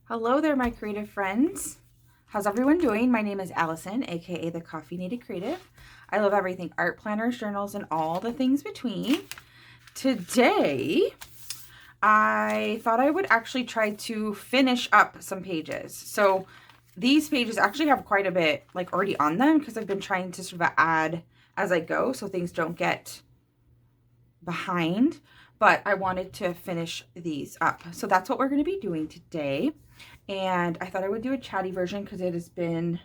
Hello there, my creative friends. How's everyone doing? My name is Allison, aka the Coffee Native Creative. I love everything art planners, journals, and all the things between. Today, I thought I would actually try to finish up some pages. So these pages actually have quite a bit like already on them because I've been trying to sort of add as I go so things don't get behind. But I wanted to finish these up. So that's what we're going to be doing today. And I thought I would do a chatty version because it has been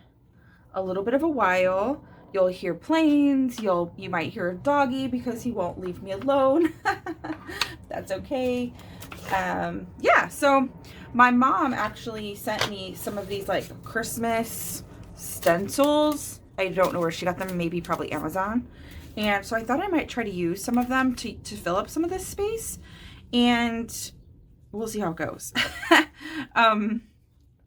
a little bit of a while. You'll hear planes, you might hear a doggy because he won't leave me alone. That's okay. Yeah, so my mom actually sent me some of these like Christmas stencils. I don't know where she got them, maybe probably Amazon. And so I thought I might try to use some of them to fill up some of this space, and we'll see how it goes.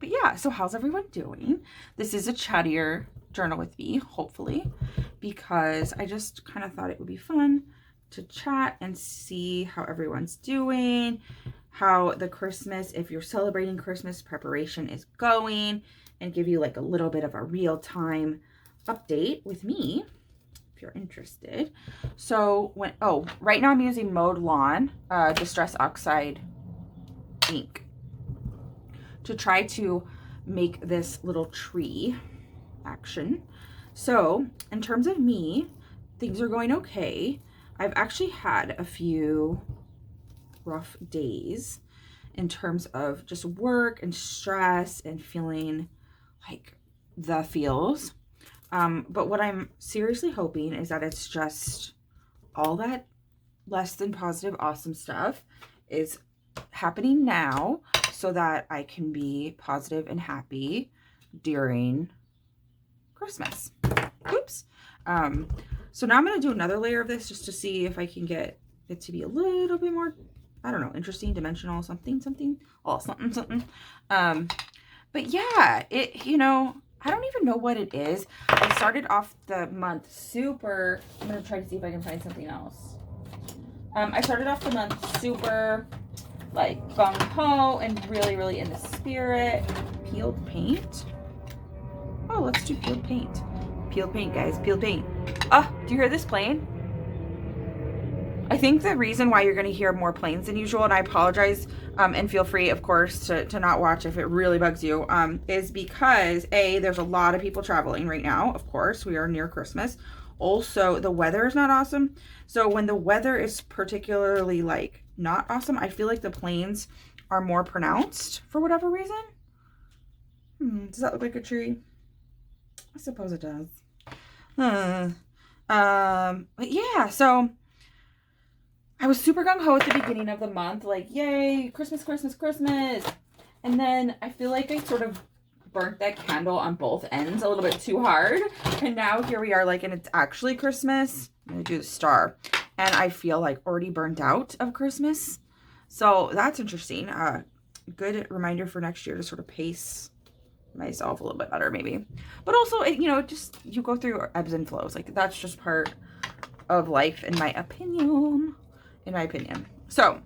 But yeah, so how's everyone doing? This is a chattier journal with me, hopefully, because I just kind of thought it would be fun to chat and see how everyone's doing, how the Christmas, if you're celebrating Christmas preparation is going, and give you like a little bit of a real-time update with me if you're interested. So right now I'm using Mowed Lawn Distress Oxide ink to try to make this little tree action. So in terms of me, things are going okay. I've actually had a few rough days in terms of just work and stress and feeling like the feels. But what I'm seriously hoping is that it's just all that less than positive, awesome stuff is happening now so that I can be positive and happy during Christmas. Oops. So now I'm going to do another layer of this just to see if I can get it to be a little bit more, I don't know, interesting, dimensional, something. But yeah, I don't even know what it is. I started off the month super, I'm going to try to see if I can find something else. I started off the month super like gung-ho and really, really in the spirit. Peeled paint. Oh, let's do peeled paint. Peeled paint, guys. Peeled paint. Oh, do you hear this plane? I think the reason why you're going to hear more planes than usual, and I apologize, and feel free, of course, to not watch if it really bugs you, is because, A, there's a lot of people traveling right now. Of course, we are near Christmas. Also, the weather is not awesome. So when the weather is particularly, like, not awesome, I feel like the planes are more pronounced for whatever reason. Does that look like a tree? I suppose it does. But yeah, so I was super gung-ho at the beginning of the month, like, yay, Christmas, Christmas, Christmas. And then I feel like I sort of burnt that candle on both ends a little bit too hard. And now here we are, like, and it's actually Christmas. I'm going to do the star. And I feel like already burnt out of Christmas. So that's interesting. Good reminder for next year to sort of pace myself a little bit better, maybe. But also, just you go through ebbs and flows. Like, that's just part of life, in my opinion. So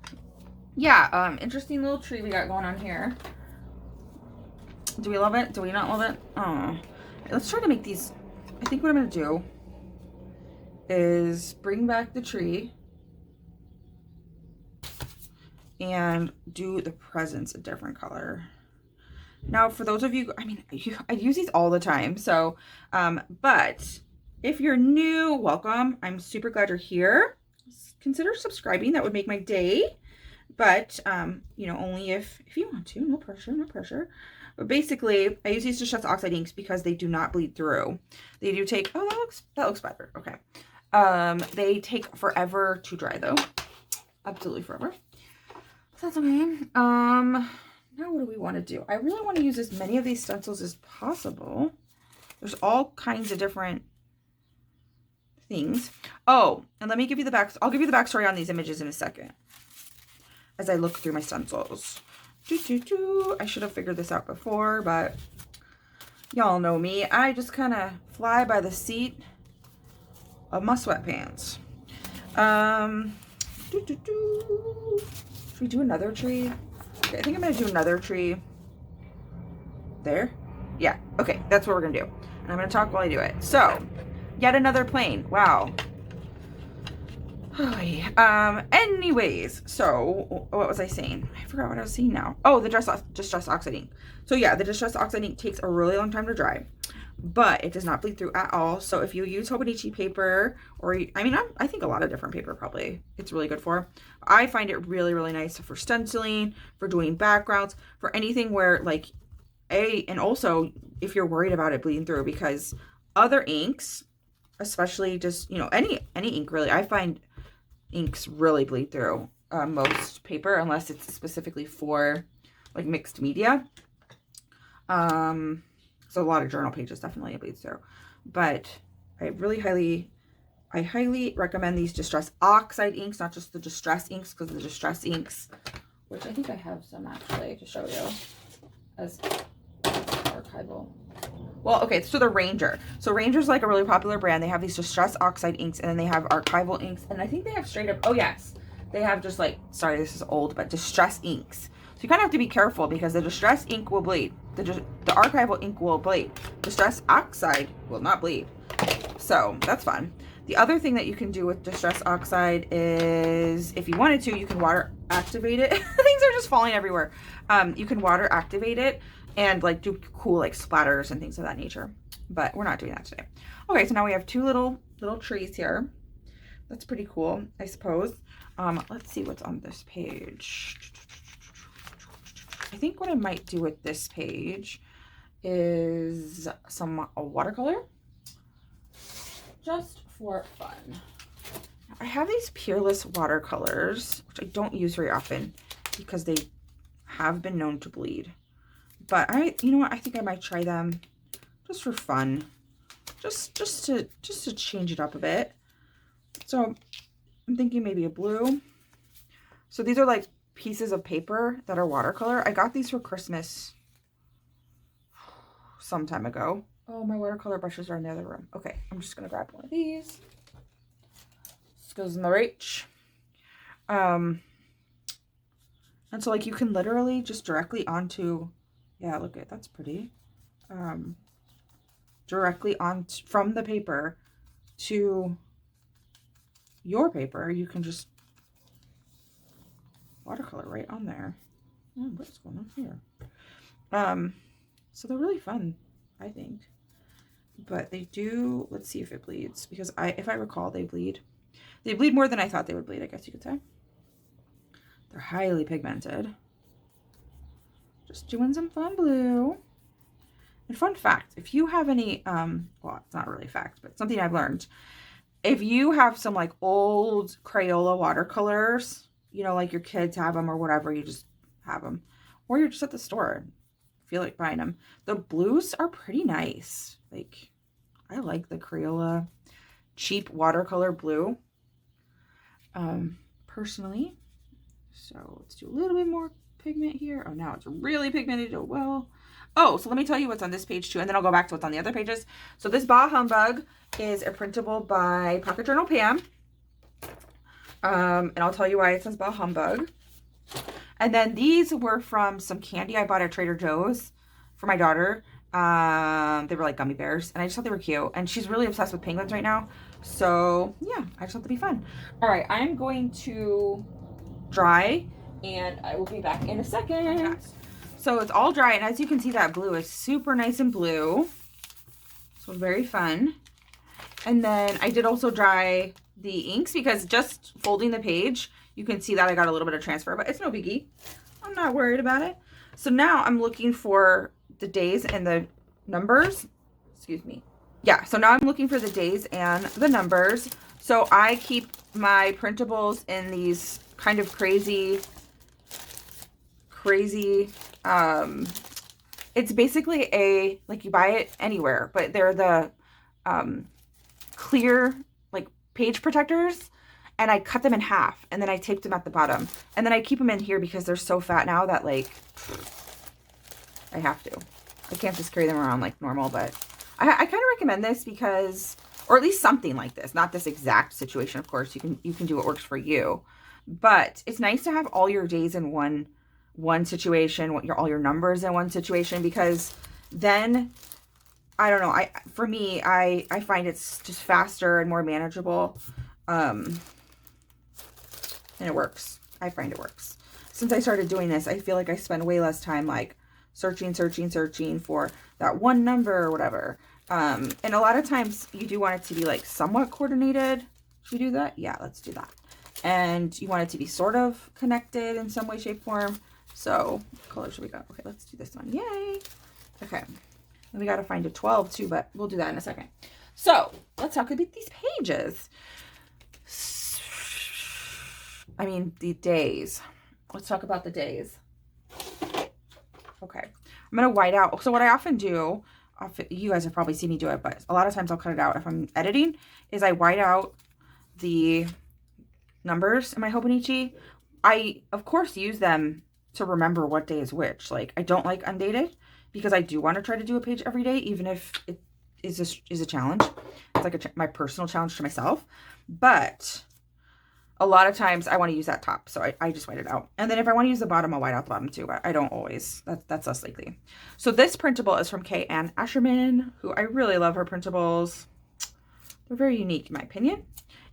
yeah, interesting little tree we got going on here. Do we love it? Do we not love it? Oh, let's try to make these. I think what I'm gonna do is bring back the tree and do the presents a different color. Now, for those of you, I use these all the time. So, but if you're new, welcome. I'm super glad you're here. Consider subscribing. That would make my day. But, only if you want to. No pressure. But basically, I use these Distress Oxide inks because they do not bleed through. They do take, that looks better. Okay. They take forever to dry, though. Absolutely forever. So that's okay. Now what do we want to do? I really want to use as many of these stencils as possible. There's all kinds of different things. Oh, and let me give you I'll give you the backstory on these images in a second as I look through my stencils. I should have figured this out before, but y'all know me. I just kind of fly by the seat of my sweatpants. Should we do another tree? Okay, I think I'm going to do another tree. there. Yeah, okay, that's what we're gonna do. And I'm gonna talk while I do it. So, yet another plane. Wow. Anyways, so what was I saying? I forgot what I was saying now. Oh, the Distress Oxide ink. So yeah, the Distress Oxide ink takes a really long time to dry, but it does not bleed through at all. So if you use Hobonichi paper, or I think a lot of different paper probably it's really good for. I find it really, really nice for stenciling, for doing backgrounds, for anything where like and also if you're worried about it bleeding through, because other inks, especially just, you know, any ink really, I find inks really bleed through most paper unless it's specifically for like mixed media. So a lot of journal pages definitely it bleeds through, but I highly recommend these Distress Oxide inks, not just the Distress inks, because the Distress inks, which I think I have some actually to show you as archival. Well, okay, so the Ranger. So Ranger's like a really popular brand. They have these Distress Oxide inks, and then they have archival inks, and I think they have straight up, oh yes, they have just like, sorry, this is old, but Distress inks. So you kind of have to be careful because the Distress ink will bleed. The archival ink will bleed. Distress Oxide will not bleed. So that's fun. The other thing that you can do with Distress Oxide is, if you wanted to, you can water activate it. Things are just falling everywhere. You can water activate it and like do cool like splatters and things of that nature. But we're not doing that today. Okay, so now we have two little trees here. That's pretty cool, I suppose. Let's see what's on this page. I think what I might do with this page is some watercolor, just for fun. I have these Peerless watercolors, which I don't use very often because they have been known to bleed. But you know what? I think I might try them just for fun, just to change it up a bit. So I'm thinking maybe a blue. So these are like pieces of paper that are watercolor. I got these for Christmas some time ago. Oh, my watercolor brushes are in the other room. Okay, I'm just gonna grab one of these. This goes in the reach. And so like you can literally just directly onto, yeah, look at, that's pretty. Directly on from the paper to your paper, you can just watercolor right on there. Oh, what's going on here? So they're really fun, I think. But they do, let's see if it bleeds, because if I recall, they bleed. They bleed more than I thought they would bleed, I guess you could say. They're highly pigmented. Just doing some fun blue. And fun fact, if you have any, well, it's not really a fact, but something I've learned. If you have some like old Crayola watercolors, you know, like your kids have them or whatever, you just have them. Or you're just at the store, feel like buying them. The blues are pretty nice. Like, I like the Crayola cheap watercolor blue, personally. So let's do a little bit more pigment here. Oh, now it's really pigmented. Oh, well. Oh, so let me tell you what's on this page too, and then I'll go back to what's on the other pages. So this BahHumbug is a printable by PocketJournalPam. And I'll tell you why it says BahHumbug. And then these were from some candy I bought at Trader Joe's for my daughter. They were like gummy bears, and I just thought they were cute. And she's really obsessed with penguins right now. So yeah, I just thought they'd be fun. All right, I'm going to dry, and I will be back in a second. So it's all dry, and as you can see, that blue is super nice and blue. So very fun. And then I did also dry the inks, because just folding the page, you can see that I got a little bit of transfer, but it's no biggie. I'm not worried about it. So now I'm looking for the days and the numbers. Excuse me. Yeah, so now I'm looking for the days and the numbers. So I keep my printables in these kind of crazy, it's basically like you buy it anywhere, but they're the clear like page protectors, and I cut them in half, and then I taped them at the bottom, and then I keep them in here because they're so fat now that like I have to. I can't just carry them around like normal, but I kind of recommend this because, or at least something like this, not this exact situation, of course. You can do what works for you, but it's nice to have all your days in one situation, all your numbers in one situation, because then I don't know. For me, I find it's just faster and more manageable. And it works. I find it works. Since I started doing this, I feel like I spend way less time like searching for that one number or whatever. And a lot of times you do want it to be like somewhat coordinated. Should we do that? Yeah, let's do that. And you want it to be sort of connected in some way, shape, form. So what color should we go? Okay, let's do this one. Yay. Okay. And we got to find a 12 too, but we'll do that in a second. So let's talk about these pages. I mean, the days. Let's talk about the days. Okay. I'm going to white out. So what I often do, you guys have probably seen me do it, but a lot of times I'll cut it out if I'm editing, is I white out the numbers in my Hobonichi. I, of course, use them to remember what day is which. Like, I don't like undated because I do want to try to do a page every day, even if it is a challenge. It's like my personal challenge to myself. But a lot of times I want to use that top, so I just white it out. And then if I want to use the bottom, I'll white out the bottom too, but I don't always. That's less likely. So this printable is from Kayann Asherman, who I really love her printables. They're very unique in my opinion.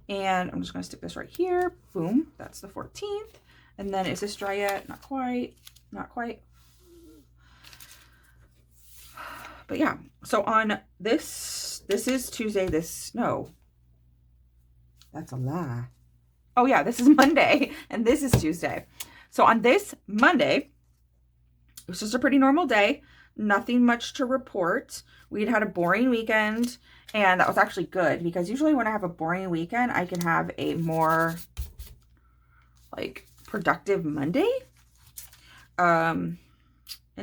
And I'm just going to stick this right here. Boom. That's the 14th. And then is this dry yet? Not quite. Not quite. But yeah. So on this is Tuesday. No. That's a lie. Oh yeah, this is Monday and this is Tuesday. So on this Monday, it was just a pretty normal day. Nothing much to report. We'd had a boring weekend, and that was actually good because usually when I have a boring weekend, I can have a more like productive Monday. In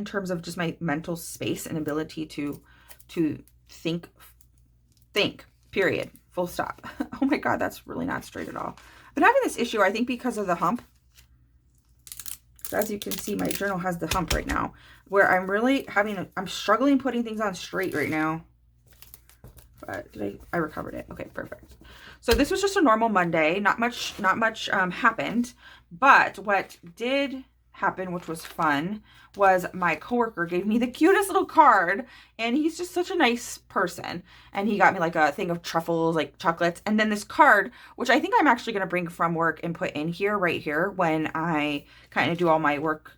terms of just my mental space and ability to think, period, full stop. Oh my God, that's really not straight at all. I've been having this issue, I think, because of the hump. So as you can see, my journal has the hump right now, where I'm really I'm struggling putting things on straight right now. But I recovered it. Okay, perfect. So this was just a normal Monday. Not much happened. But what did happen, which was fun, was my coworker gave me the cutest little card, and he's just such a nice person, and he got me like a thing of truffles, like chocolates, and then this card, which I think I'm actually going to bring from work and put in here, right here, when I kind of do all my work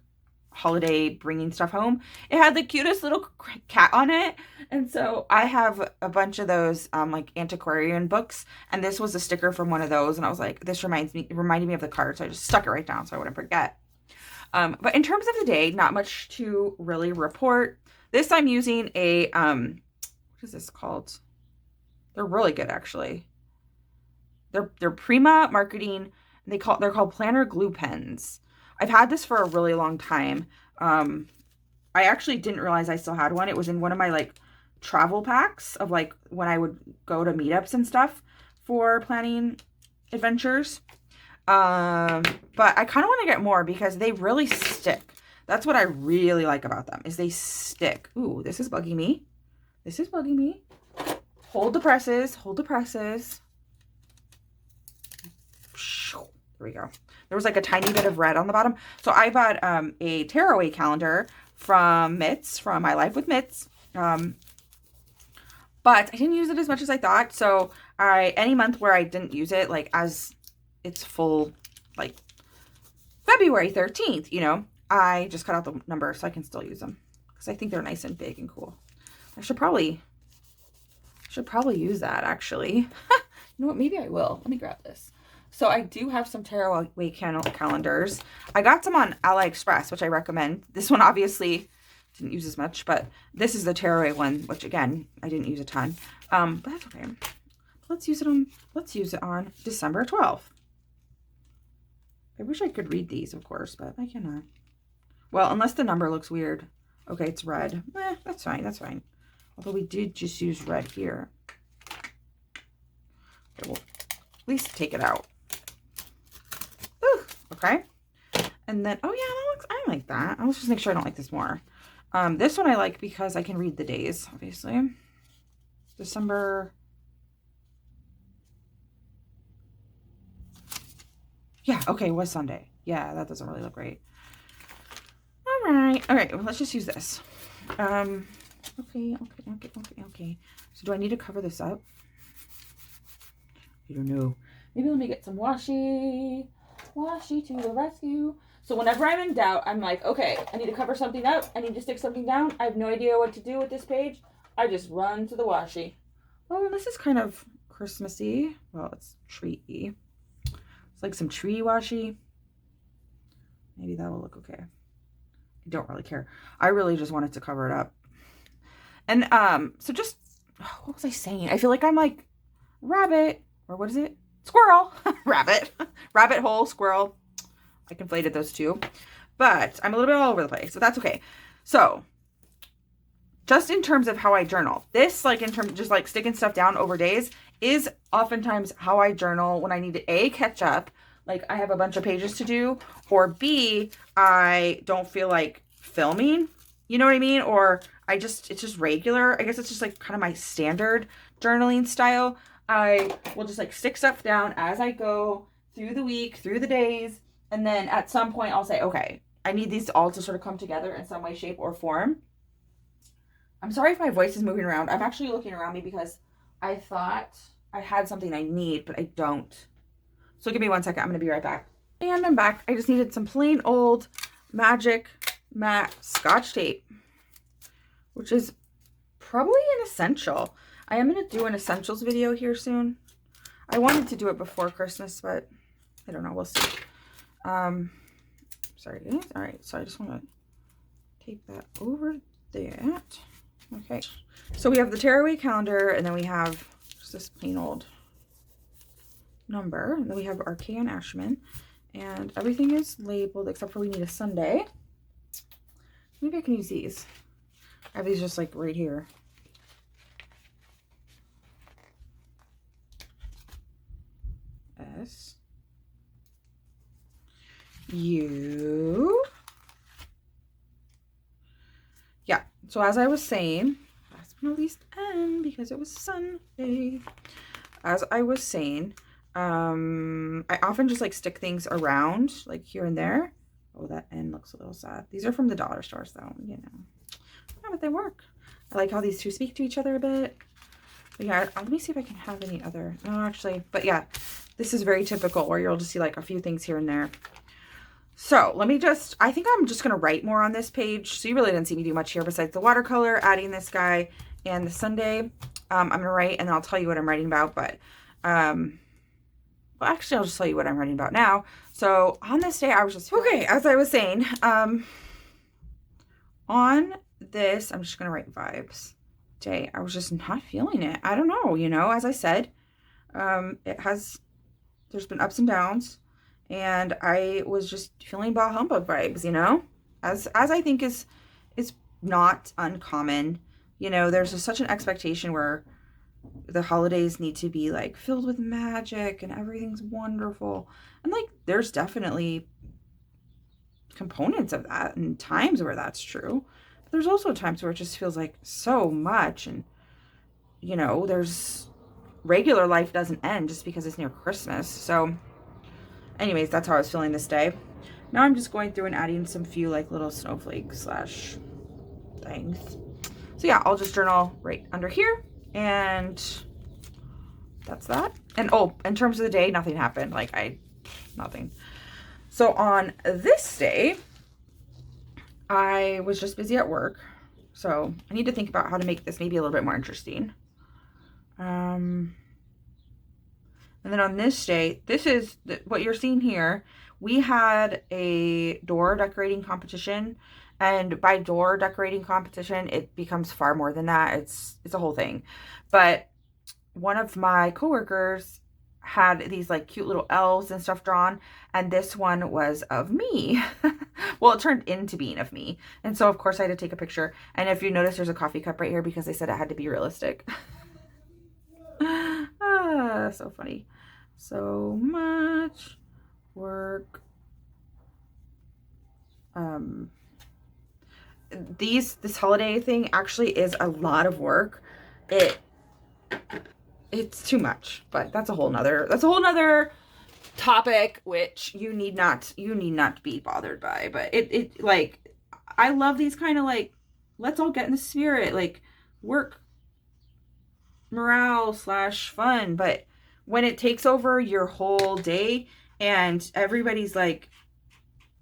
holiday bringing stuff home. It had the cutest little cat on it, and so I have a bunch of those like antiquarian books, and this was a sticker from one of those, and I was like, this reminded me of the card, so I just stuck it right down so I wouldn't forget. But in terms of the day, not much to really report. This I'm using a, what is this called? They're really good, actually. They're Prima Marketing. They're called Planner Glue Pens. I've had this for a really long time. I actually didn't realize I still had one. It was in one of my like travel packs of like when I would go to meetups and stuff for planning adventures. But I kind of want to get more because they really stick. That's what I really like about them, is they stick. Ooh, this is bugging me. This is bugging me. Hold the presses. Hold the presses. There we go. There was like a tiny bit of red on the bottom. So I bought a tearaway calendar from Mitts, from My Life with Mitts. But I didn't use it as much as I thought. So any month where I didn't use it, like as it's full, like February 13th, you know, I just cut out the number so I can still use them because I think they're nice and big and cool. I should probably use that, actually. You know what? Maybe I will. Let me grab this. So I do have some tearaway calendars. I got some on AliExpress, which I recommend. This one obviously didn't use as much, but this is the tearaway one, which again, I didn't use a ton. But that's okay. Let's use it on December 12th. I wish I could read these, of course, but I cannot. Well, unless the number looks weird. Okay, it's red. That's fine. That's fine. Although we did just use red here. Okay, we'll at least take it out. Ooh, okay. And then, oh yeah, I like that. Let's just make sure I don't like this more. This one I like because I can read the days, obviously. December. Yeah, okay, it was Sunday. Yeah, that doesn't really look great. All right, well, let's just use this. Okay. So do I need to cover this up? I don't know. Maybe let me get some washi. Washi to the rescue. So whenever I'm in doubt, I'm like, okay, I need to cover something up. I need to stick something down. I have no idea what to do with this page. I just run to the washi. Oh, this is kind of Christmassy. Well, it's tree-y. It's like some tree washi. Maybe that will look okay. I don't really care. I really just wanted to cover it up. And so just, what was I saying? I feel like I'm like rabbit, or what is it? Squirrel. Rabbit. Rabbit hole, squirrel. I conflated those two. But I'm a little bit all over the place, so that's okay. So just in terms of how I journal, this, like in terms of just like sticking stuff down over days, is oftentimes how I journal when I need to A, catch up, like I have a bunch of pages to do, or B, I don't feel like filming, you know what I mean? Or it's just regular. I guess it's just like kind of my standard journaling style. I will just like stick stuff down as I go through the week, through the days, and then at some point I'll say, okay, I need these all to sort of come together in some way, shape, or form. I'm sorry if my voice is moving around. I'm actually looking around me because I thought I had something I need, but I don't. So give me 1 second. I'm going to be right back. And I'm back. I just needed some plain old magic matte Scotch tape, which is probably an essential. I am going to do an essentials video here soon. I wanted to do it before Christmas, but I don't know. We'll see. Sorry, guys. All right. So I just want to tape that over that. Okay. So we have the tearaway calendar, and then we have just this plain old number. And then we have our Kayann Asherman, and everything is labeled except for we need a Sunday. Maybe I can use these. I have these just like right here. S U. Yeah, so as I was saying, last but not least, N, because it was Sunday. As I was saying, I often just like stick things around, like here and there. Oh, that N looks a little sad. These are from the dollar stores, though, you know. Yeah, but they work. I like how these two speak to each other a bit. But yeah, let me see if I can have any other. No, actually, but yeah, this is very typical where you'll just see like a few things here and there. So let me just, I think I'm just going to write more on this page. So you really didn't see me do much here besides the watercolor, adding this guy, and the Sunday. I'm going to write, and then I'll tell you what I'm writing about. But, well, actually, I'll just tell you what I'm writing about now. So on this day, I was just, okay, as I was saying, on this, I'm just going to write vibes day. I was just not feeling it. I don't know, you know, as I said, there's been ups and downs. And I was just feeling BahHumbug vibes, you know, as I think is not uncommon. You know, there's such an expectation where the holidays need to be like filled with magic and everything's wonderful. And like, there's definitely components of that and times where that's true. But there's also times where it just feels like so much. And, you know, there's regular life doesn't end just because it's near Christmas. So anyways, that's how I was feeling this day. Now I'm just going through and adding some few like little snowflakes slash things. So yeah, I'll just journal right under here, and that's that. And oh, in terms of the day, nothing happened. Like nothing. So on this day, I was just busy at work. So I need to think about how to make this maybe a little bit more interesting. And then on this day, this is what you're seeing here. We had a door decorating competition, and by door decorating competition, it becomes far more than that. It's a whole thing. But one of my coworkers had these like cute little elves and stuff drawn, and this one was of me. Well, it turned into being of me. And so of course I had to take a picture. And if you notice, there's a coffee cup right here because they said it had to be realistic. So funny. So much work. This holiday thing actually is a lot of work. It's too much, but that's a whole nother topic, which you need not be bothered by. But it like, I love these kind of like let's all get in the spirit, like work morale / fun. But when it takes over your whole day and everybody's like,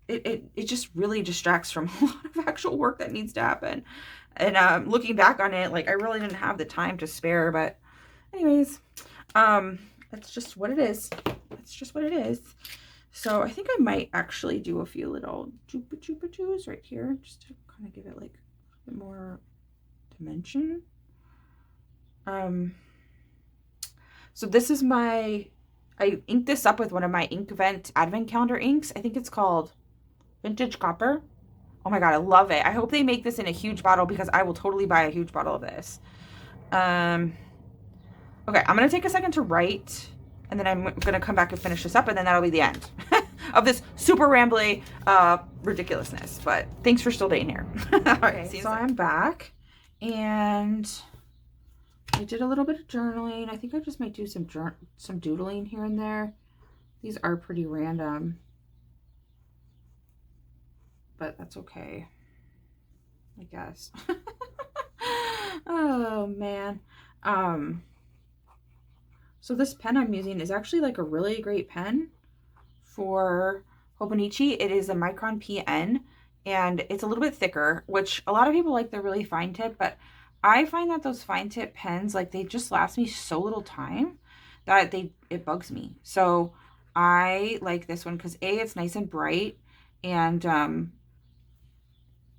it just really distracts from a lot of actual work that needs to happen. And looking back on it, like I really didn't have the time to spare, but anyways, that's just what it is. It's just what it is. So I think I might actually do a few little chupa chupa chews right here, just to kind of give it like a bit more dimension. So this is I inked this up with one of my Inkvent advent calendar inks. I think it's called Vintage Copper. Oh my God, I love it. I hope they make this in a huge bottle because I will totally buy a huge bottle of this. Okay, I'm going to take a second to write, and then I'm going to come back and finish this up, and then that'll be the end of this super rambly ridiculousness. But thanks for still being here. All right, so I'm back, and I did a little bit of journaling. I think I just might do some doodling here and there. These are pretty random, but that's okay, I guess. Oh man. So this pen I'm using is actually like a really great pen for Hobonichi. It is a Micron PN, and it's a little bit thicker, which a lot of people like the really fine tip, but I find that those fine tip pens, like they just last me so little time that it bugs me. So I like this one because A, it's nice and bright, and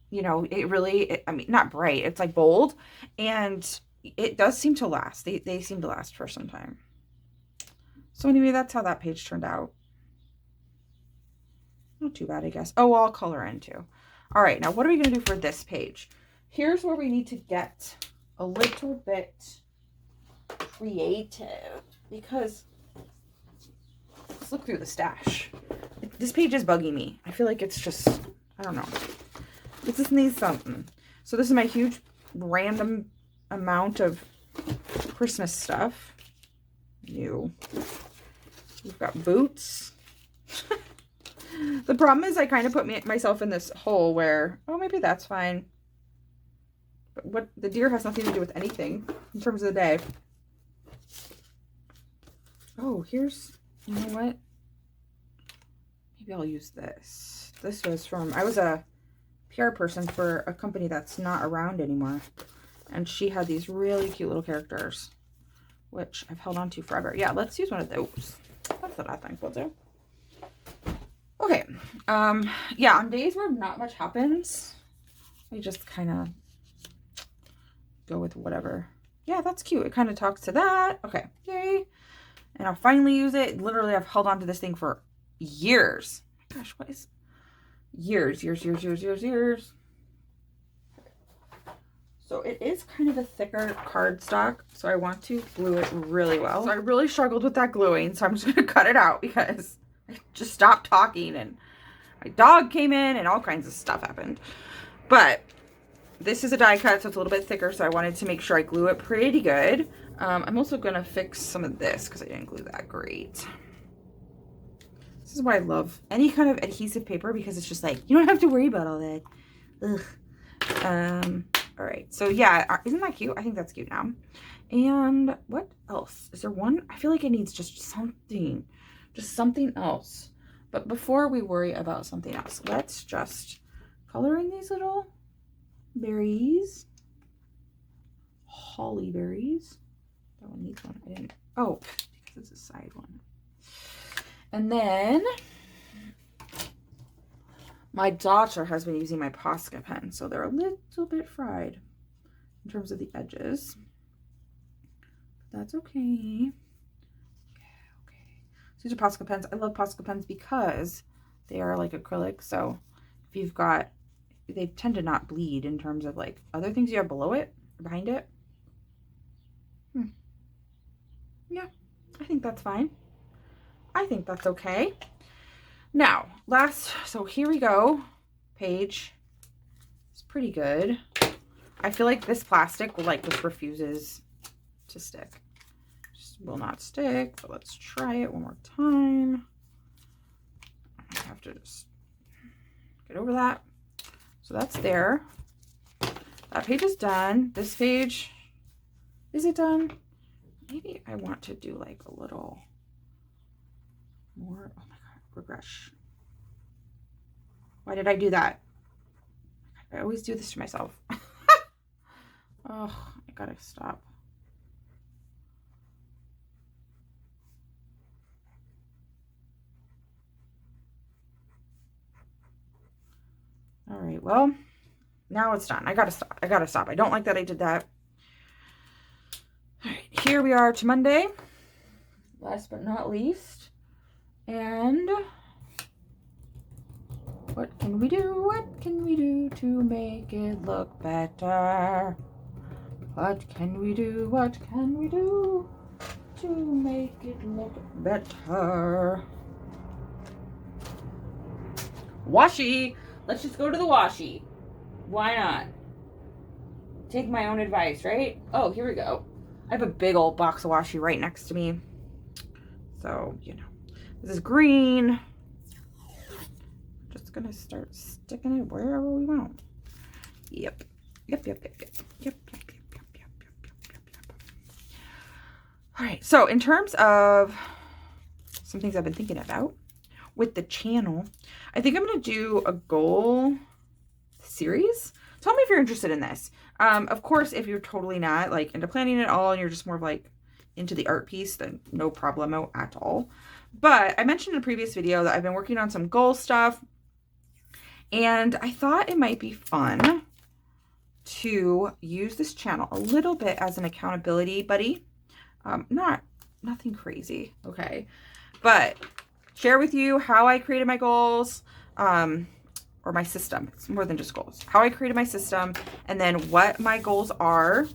you know, I mean, not bright, it's like bold, and it does seem to last. They seem to last for some time. So anyway, that's how that page turned out. Not too bad, I guess. Oh, I'll color in too. All right, now what are we going to do for this page? Here's where we need to get a little bit creative, because let's look through the stash. This page is bugging me. I feel like it's just, I don't know. It just needs something. So this is my huge random amount of Christmas stuff. New. We've got boots. The problem is I kind of put myself in this hole where, oh, maybe that's fine. But what, the deer has nothing to do with anything in terms of the day. Oh, here's, you know what? Maybe I'll use this. This was from, I was a PR person for a company that's not around anymore. And she had these really cute little characters, which I've held on to forever. Yeah, let's use one of those. That's what I think we'll do. Okay. Yeah, on days where not much happens, I just kind of go with whatever. Yeah, that's cute. It kind of talks to that. Okay, yay. And I'll finally use it. Literally, I've held on to this thing for years. Oh my gosh, what is... Years. So it is kind of a thicker cardstock, so I want to glue it really well. So I really struggled with that gluing, so I'm just going to cut it out because I just stopped talking and my dog came in and all kinds of stuff happened. But this is a die cut, so it's a little bit thicker, so I wanted to make sure I glue it pretty good. I'm also going to fix some of this because I didn't glue that great. This is why I love any kind of adhesive paper, because it's just like, you don't have to worry about all that. Ugh. All right, so yeah, isn't that cute? I think that's cute now. And what else? Is there one? I feel like it needs just something else. But before we worry about something else, let's just color in these little berries. Holly berries. That one needs one. I didn't. Oh, because it's a side one. And then my daughter has been using my Posca pen, so they're a little bit fried in terms of the edges. But that's okay. Okay. So these are Posca pens. I love Posca pens because they are like acrylic, so if you've got, they tend to not bleed in terms of like other things you have below it or behind it. Yeah, I think that's fine. I think that's okay. Now, so here we go. Page. It's pretty good. I feel like this plastic will just refuses to stick. Just will not stick, but let's try it one more time. I have to just get over that. So that's there. that page is done. This page, is it done? Maybe I want to do like a little more. Oh my God, regression. Why did I do that? I always do this to myself. Oh, I gotta stop. All right, well, now it's done. I gotta stop. I gotta stop. I don't like that I did that. All right, here we are to Monday. Last but not least. And what can we do? What can we do to make it look better? What can we do? What can we do to make it look better? Washi! Let's just go to the washi. Why not? Take my own advice, right? Oh, here we go. I have a big old box of washi right next to me. So, you know, this is green. Just gonna start sticking it wherever we want. Yep. Yep. All right, so in terms of some things I've been thinking about with the channel, I think I'm gonna do a goal series. Tell me if you're interested in this. Of course, if you're totally not like into planning at all and you're just more of like into the art piece, then no problemo at all. But I mentioned in a previous video that I've been working on some goal stuff, and I thought it might be fun to use this channel a little bit as an accountability buddy. Nothing crazy, okay? But share with you how I created my goals, or my system. It's more than just goals. How I created my system, and then what my goals are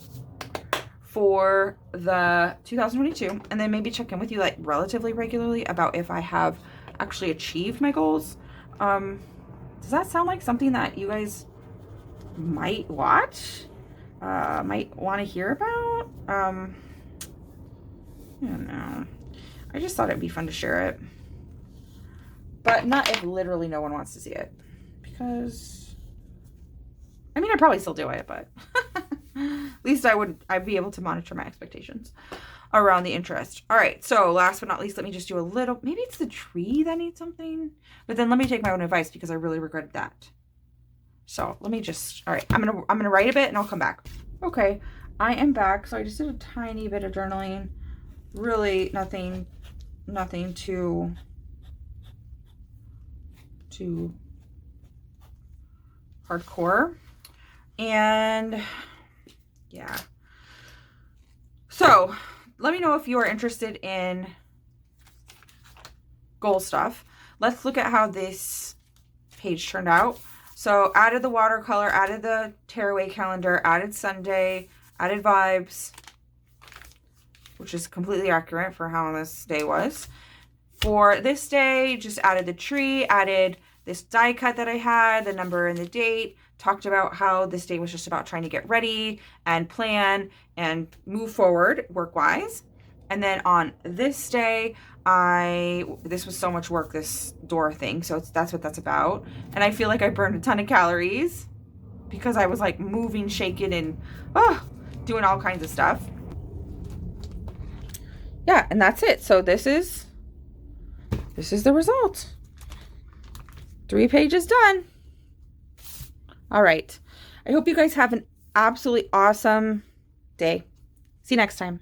for the 2022, and then maybe check in with you like relatively regularly about if I have actually achieved my goals. Does that sound like something that you guys might watch? Might want to hear about? I don't know. I just thought it'd be fun to share it. But not if literally no one wants to see it. Because, I mean, I'd probably still do it, but at least I'd be able to monitor my expectations around the interest. All right, so last but not least, let me just do a little, maybe it's the tree that needs something, but then let me take my own advice because I really regretted that. So let me just, all right, I'm gonna write a bit and I'll come back. Okay, I am back. So I just did a tiny bit of journaling. Really nothing too hardcore. And yeah. So let me know if you are interested in goal stuff. Let's look at how this page turned out. So added the watercolor, added the tearaway calendar, added Sunday, added vibes, which is completely accurate for how this day was. For this day, just added the tree, added this die cut that I had, the number and the date, talked about how this day was just about trying to get ready and plan and move forward work-wise. And then on this day, this was so much work, this door thing. So that's what that's about. And I feel like I burned a ton of calories because I was like moving, shaking, and doing all kinds of stuff. Yeah, and that's it. So this is the result. 3 pages done. All right. I hope you guys have an absolutely awesome day. See you next time.